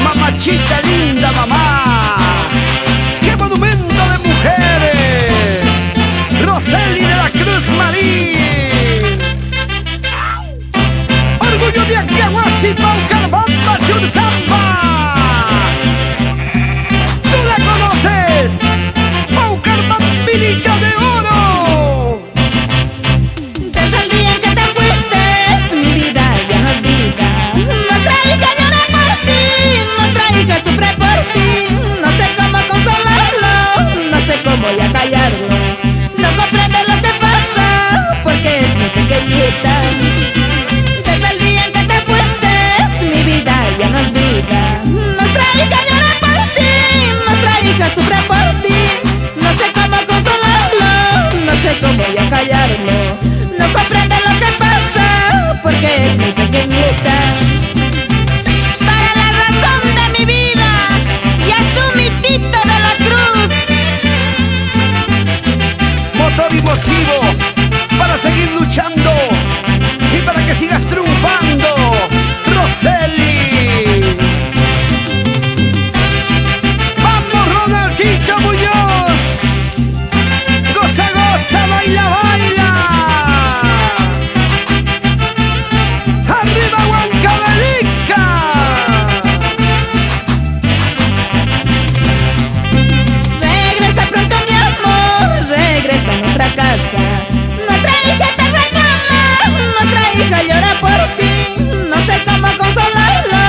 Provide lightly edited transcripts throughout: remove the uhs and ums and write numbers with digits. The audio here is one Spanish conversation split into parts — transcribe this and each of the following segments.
Mamachita linda, mamá. ¡Qué monumento de mujeres! Roseli de la Cruz Marín. Orgullo de Aguaguasi, Paucarabamba, Churcamba. ¿Tú la conoces? Paucarabambinita de oro. Desde el día en que te fuiste, mi vida ya no es vida. Nuestra hija llora por ti, nuestra hija sufre por ti. No sé cómo consolarlo, no sé cómo ya callarlo. No comprende lo que pasa, porque es muy pequeñita. Desde el día en que te fuiste, mi vida ya no es vida. Nuestra hija llora por ti, nuestra hija sufre por ti. No sé cómo consolarlo, no sé cómo ya callarlo. No comprende lo que pasa, porque es muy pequeñita. Para la razón de mi vida, y a tu mitito de la cruz. Motor y motivo para seguir luchando y para que sigas triunfando, Roseli. ¡Vamos, Ronaldito Muñoz! ¡Goza, goza, baila, baila! ¡Arriba, Huancavelica! Regresa pronto mi amor, regresa a nuestra casa. Nuestra hija te reclama, nuestra hija llora por ti. No sé cómo consolarlo,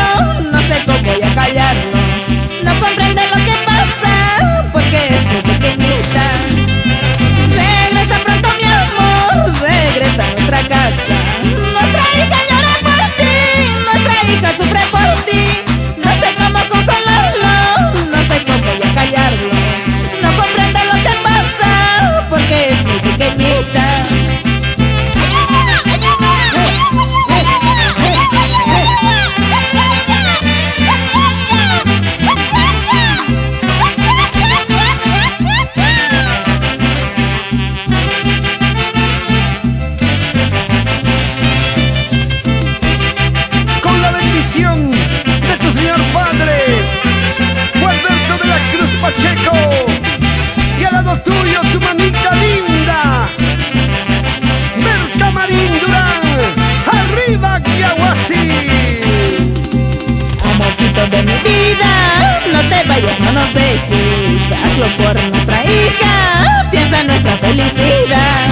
no sé cómo ya callarlo. No comprende lo que pasa, porque es muy pequeñita. Regresa pronto mi amor, regresa a nuestra casa. Nuestra hija llora por ti, nuestra hija sufre por ti. No sé cómo consolarlo, no sé cómo ya callarlo. No comprende lo que pasa, porque es muy pequeñita. Con la bendición de tu señor padre, Juan Alberto de la Cruz Pacheco, y al lado tuyo tu mamita linda, Berta Marín Durán. ¡Arriba, Aguaguasi! Amorcito de mi vida, no te vayas, no nos dejes. Hazlo por nuestra hija, piensa en nuestra felicidad.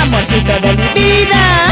Amorcito de mi vida,